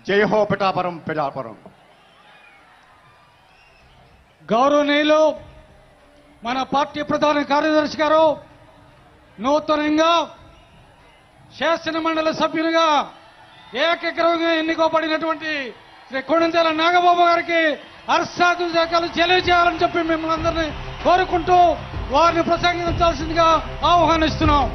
జై హో పిఠాపురం పిఠాపురం. గౌరవనీయులు మన పార్టీ ప్రధాన కార్యదర్శి గారు నూతనంగా శాసన మండలి సభ్యునిగా ఏకగ్రీవంగా ఎన్నుకోబడినటువంటి శ్రీ కొణిదెల నాగబాబు గారికి హర్షాభిషేకాలు తెలియజేయాలని చెప్పి మిమ్మల్ని అందరినీ కోరుకుంటూ వారిని ప్రసంగించాల్సిందిగా ఆహ్వానిస్తున్నాం.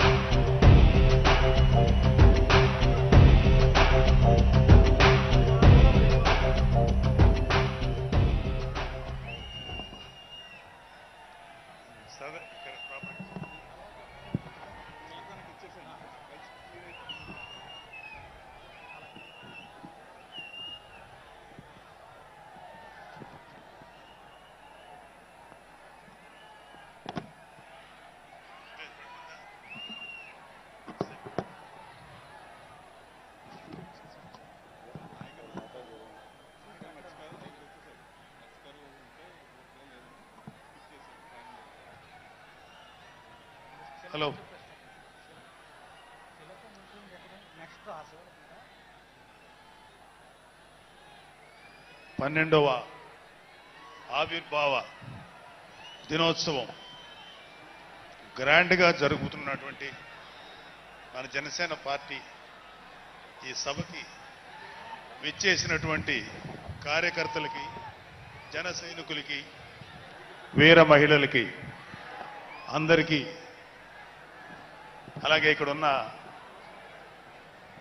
హలో, 12వ ఆవిర్భావ దినోత్సవం గ్రాండ్గా జరుగుతున్నటువంటి మన జనసేన పార్టీ ఈ సభకి విచ్చేసినటువంటి కార్యకర్తలకి, జన సైనికులకి, వీర మహిళలకి అందరికీ, అలాగే ఇక్కడ ఉన్న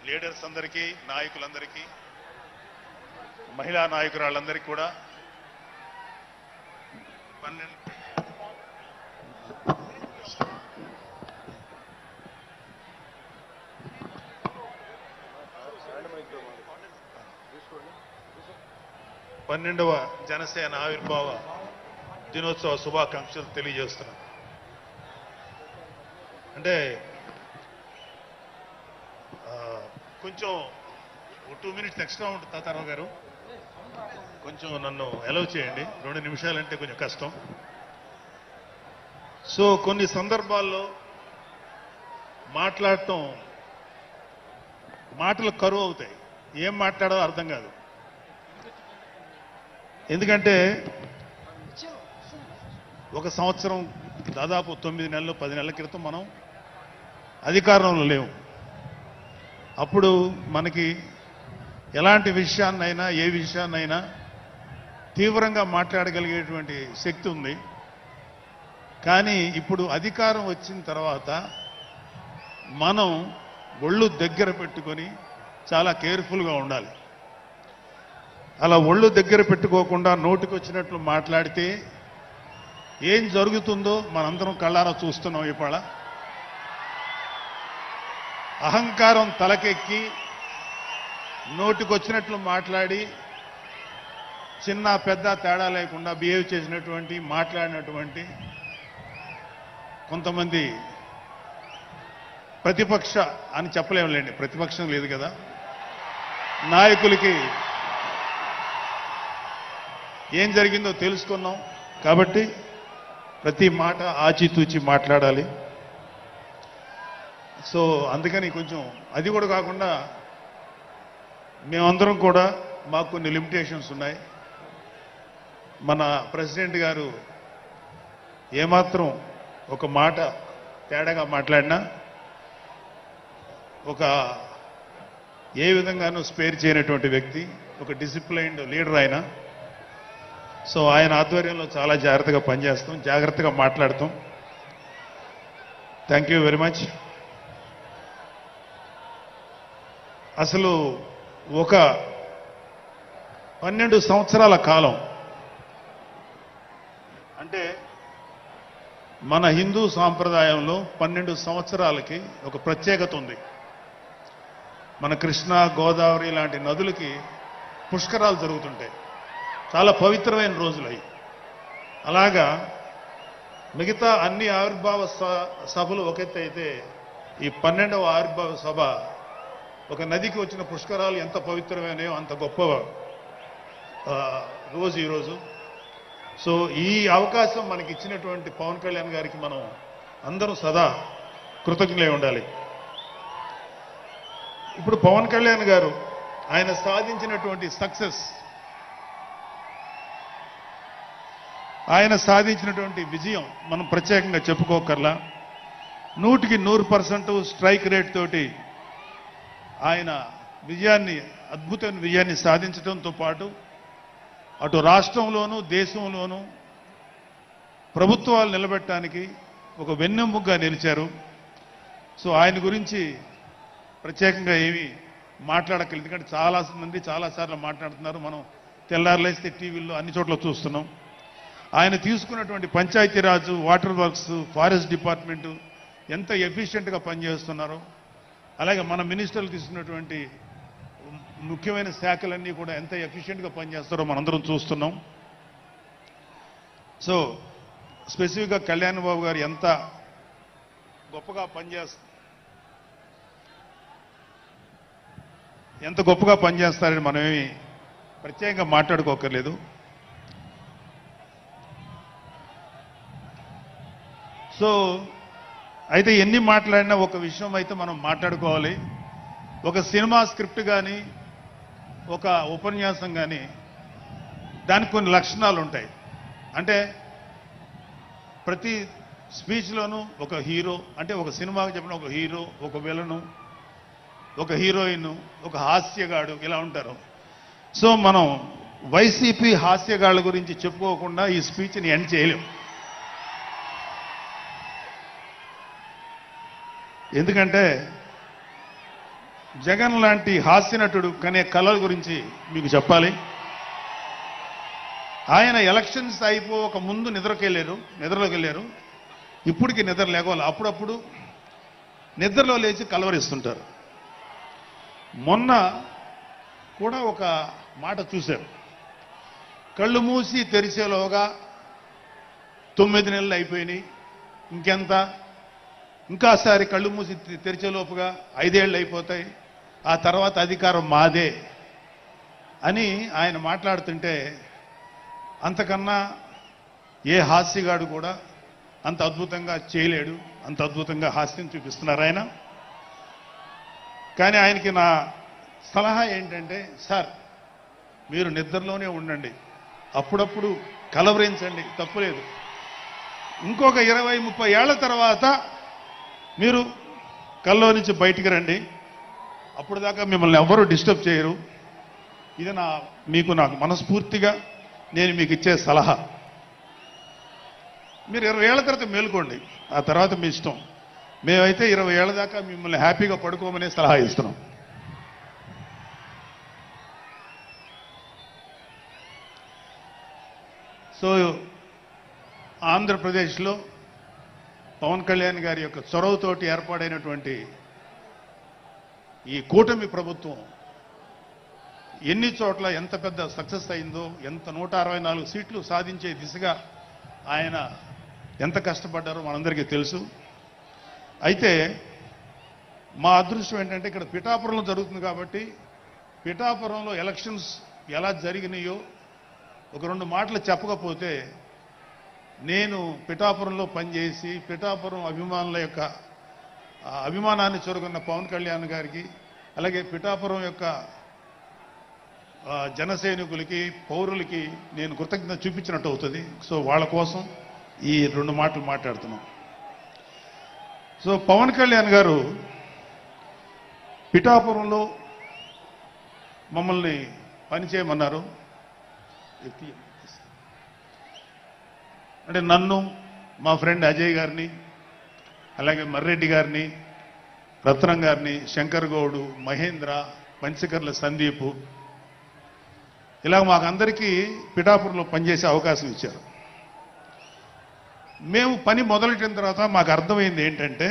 లీడర్స్ అందరికీ, నాయకులందరికీ, మహిళా నాయకురాళ్ళందరికీ కూడా 12వ జనసేన ఆవిర్భావ దినోత్సవ శుభాకాంక్షలు తెలియజేస్తున్నాను. అంటే కొంచెం 2 minutes ఎక్స్ట్రా ఉంటుంది తాతారావు గారు, కొంచెం నన్ను అలౌ చేయండి. 2 నిమిషాలంటే కొంచెం కష్టం. సో కొన్ని సందర్భాల్లో మాట్లాడటం, మాటలు కరువు అవుతాయి, ఏం మాట్లాడాలో అర్థం కాదు. ఎందుకంటే ఒక సంవత్సరం, దాదాపు 9 నెలలు 10 నెలల క్రితం మనం అధికారంలో లేవు. అప్పుడు మనకి ఎలాంటి విషయాన్నైనా, ఏ విషయాన్నైనా తీవ్రంగా మాట్లాడగలిగేటువంటి శక్తి ఉంది. కానీ ఇప్పుడు అధికారం వచ్చిన తర్వాత మనం ఒళ్ళు దగ్గర పెట్టుకొని చాలా కేర్ఫుల్గా ఉండాలి. అలా ఒళ్ళు దగ్గర పెట్టుకోకుండా నోటికొచ్చినట్లు మాట్లాడితే ఏం జరుగుతుందో మనందరం కళ్ళారా చూస్తున్నాం. ఇవాళ అహంకారం తలకెక్కి నోటికొచ్చినట్లు మాట్లాడి చిన్న పెద్ద తేడా లేకుండా బిహేవ్ చేసినటువంటి, మాట్లాడినటువంటి కొంతమంది ప్రతిపక్ష అని చెప్పలేములేండి, ప్రతిపక్షం లేదు కదా, నాయకులకి ఏం జరిగిందో తెలుసుకున్నాం. కాబట్టి ప్రతి మాట ఆచితూచి మాట్లాడాలి. సో అందుకని కొంచెం అది కూడా కాకుండా మేమందరం కూడా మాకు కొన్ని లిమిటేషన్స్ ఉన్నాయి. మన ప్రెసిడెంట్ గారు ఏమాత్రం ఒక మాట తేడాగా మాట్లాడినా ఒక ఏ విధంగానూ స్పేర్ చేయనటువంటి వ్యక్తి, ఒక డిసిప్లైన్డ్ లీడర్ ఆయన. సో ఆయన ఆధ్వర్యంలో చాలా జాగ్రత్తగా పనిచేస్తాం, జాగ్రత్తగా మాట్లాడతాం. Thank you very much. అసలు ఒక 12 సంవత్సరాల కాలం అంటే మన హిందూ సాంప్రదాయంలో 12 సంవత్సరాలకి ఒక ప్రత్యేకత ఉంది. మన కృష్ణా, గోదావరి లాంటి నదులకి పుష్కరాలు జరుగుతుంటాయి. చాలా పవిత్రమైన రోజులు అవి. అలాగా మిగతా అన్ని ఆవిర్భావ సభలు ఒక ఎత్తు అయితే ఈ 12వ ఆవిర్భావ సభ ఒక నదికి వచ్చిన పుష్కరాలు ఎంత పవిత్రమైనయో అంత గొప్ప రోజు ఈరోజు. సో ఈ అవకాశం మనకి ఇచ్చినటువంటి పవన్ కళ్యాణ్ గారికి మనం అందరం సదా కృతజ్ఞులై ఉండాలి. ఇప్పుడు పవన్ కళ్యాణ్ గారు ఆయన సాధించినటువంటి సక్సెస్, ఆయన సాధించినటువంటి విజయం మనం ప్రత్యేకంగా చెప్పుకోకర్లా. 100% స్ట్రైక్ రేట్ తోటి ఆయన అద్భుతమైన విజయాన్ని సాధించడంతో పాటు అటు రాష్ట్రంలోనూ దేశంలోనూ ప్రభుత్వాలు నిలబెట్టడానికి ఒక వెన్నెముగ్గా నిలిచారు. సో ఆయన గురించి ప్రత్యేకంగా ఏమీ మాట్లాడక్కర్లేదు, ఎందుకంటే చాలా మంది చాలాసార్లు మాట్లాడుతున్నారు. మనం తెల్లారులేస్తే టీవీల్లో అన్ని చోట్ల చూస్తున్నాం. ఆయన తీసుకున్నటువంటి Panchayati Raj, water works, forest department ఎంత ఎఫిషియెంట్గా పనిచేస్తున్నారో, అలాగే మన మినిస్టర్లు తీసుకున్నటువంటి ముఖ్యమైన శాఖలన్నీ కూడా ఎంత ఎఫిషియెంట్గా పనిచేస్తారో మనందరం చూస్తున్నాం. సో స్పెసిఫిక్గా కళ్యాణ్ బాబు గారు ఎంత గొప్పగా పనిచేస్తారని మనమేమి ప్రత్యేకంగా మాట్లాడుకోకర్లేదు. సో అయితే ఎన్ని మాట్లాడినా ఒక విషయం అయితే మనం మాట్లాడుకోవాలి. ఒక సినిమా స్క్రిప్ట్ కానీ ఒక ఉపన్యాసం కానీ దానికి కొన్ని లక్షణాలు ఉంటాయి. అంటే ప్రతి స్పీచ్లోనూ ఒక హీరో, అంటే ఒక సినిమాకి చెప్పిన ఒక హీరో, ఒక విలను, ఒక హీరోయిన్, ఒక హాస్యగాడు ఇలా ఉంటారు. సో మనం వైసీపీ హాస్యగాళ్ళ గురించి చెప్పుకోకుండా ఈ స్పీచ్ని ఎండ్ చేయలేం. ఎందుకంటే జగన్ లాంటి హాస్యనటుడు కనే కళల గురించి మీకు చెప్పాలి. ఆయన ఎలక్షన్స్ అయిపోక ముందు నిద్రలోకి వెళ్ళారు. ఇప్పటికి నిద్ర లేవాలి. అప్పుడప్పుడు నిద్రలో లేచి కలవరిస్తుంటారు. మొన్న కూడా ఒక మాట చూశారు. కళ్ళు మూసి తెరిచేలోగా 9 నెలలు అయిపోయినాయి, ఇంకెంత, ఇంకాసారి కళ్ళు మూసి తెరిచేలోపుగా 5 ఏళ్ళు అయిపోతాయి, ఆ తర్వాత అధికారం మాదే అని ఆయన మాట్లాడుతుంటే అంతకన్నా ఏ హాస్యగాడు కూడా అంత అద్భుతంగా చేయలేడు. అంత అద్భుతంగా హాస్యం చూపిస్తున్నారు ఆయన. కానీ ఆయనకి నా సలహా ఏంటంటే, సార్ మీరు నిద్రలోనే ఉండండి, అప్పుడప్పుడు కలవరించండి, తప్పులేదు. ఇంకొక 20-30 ఏళ్ల తర్వాత మీరు కల్లో నుంచి బయటికి రండి, అప్పుడు దాకా మిమ్మల్ని ఎవరూ డిస్టర్బ్ చేయరు. ఇది నాకు మనస్ఫూర్తిగా నేను మీకు ఇచ్చే సలహా. మీరు 20 ఏళ్ల తర్వాత మేలుకోండి, ఆ తర్వాత మీ ఇష్టం. మేమైతే 20 ఏళ్ల దాకా మిమ్మల్ని హ్యాపీగా పడుకోమనే సలహా ఇస్తున్నాం. సో ఆంధ్రప్రదేశ్లో పవన్ కళ్యాణ్ గారి యొక్క చొరవతోటి ఏర్పాడైనటువంటి ఈ కూటమి ప్రభుత్వం ఎన్ని చోట్ల ఎంత పెద్ద సక్సెస్ అయిందో, ఎంత 164 సీట్లు సాధించే దిశగా ఆయన ఎంత కష్టపడ్డారో మనందరికీ తెలుసు. అయితే మా అదృష్టం ఏంటంటే ఇక్కడ పిఠాపురంలో జరుగుతుంది కాబట్టి పిఠాపురంలో ఎలక్షన్స్ ఎలా జరిగినాయో ఒక 2 మాటలు చెప్పకపోతే, నేను పిఠాపురంలో పనిచేసి పిఠాపురం అభిమానుల యొక్క అభిమానాన్ని చూరగొన్న పవన్ కళ్యాణ్ గారికి, అలాగే పిఠాపురం యొక్క జన సైనికులకి, పౌరులకి నేను కృతజ్ఞత చూపించినట్టు అవుతుంది. సో వాళ్ళ కోసం ఈ 2 మాటలు మాట్లాడుతున్నాం. సో పవన్ కళ్యాణ్ గారు పిఠాపురంలో మమ్మల్ని పనిచేయమన్నారు. అంటే నన్ను, మా ఫ్రెండ్ అజయ్ గారిని, అలాగే మర్రెడ్డి గారిని, రత్నం గారిని, శంకర్ గౌడు, మహేంద్ర, పంచకర్ల సందీప్, ఇలా మాకందరికీ పిఠాపురంలో పనిచేసే అవకాశం ఇచ్చారు. మేము పని మొదలెట్టిన తర్వాత మాకు అర్థమైంది ఏంటంటే,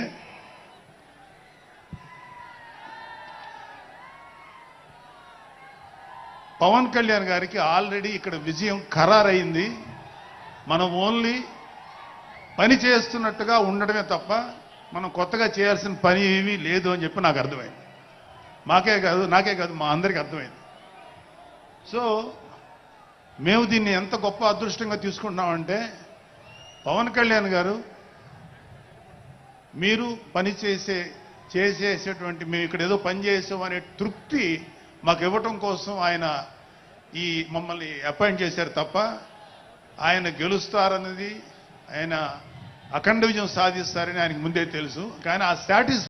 పవన్ కళ్యాణ్ గారికి ఆల్రెడీ ఇక్కడ విజయం ఖరారైంది. మనం ఓన్లీ పని చేస్తున్నట్టుగా ఉండడమే తప్ప మనం కొత్తగా చేయాల్సిన పని ఏమీ లేదు అని చెప్పి నాకు అర్థమైంది. నాకే కాదు మా అందరికీ అర్థమైంది. సో మేము దీన్ని ఎంత గొప్ప అదృష్టంగా తీసుకుంటున్నామంటే, పవన్ కళ్యాణ్ గారు మీరు పని చేసేటువంటి మేము ఇక్కడ ఏదో పని చేసాం అనే తృప్తి మాకు ఇవ్వటం కోసం ఆయన మమ్మల్ని అపాయింట్ చేశారు తప్ప ఆయన గెలుస్తారన్నది, ఆయన అఖండ విజయం సాధిస్తారని ఆయనకు ముందే తెలుసు. కానీ ఆ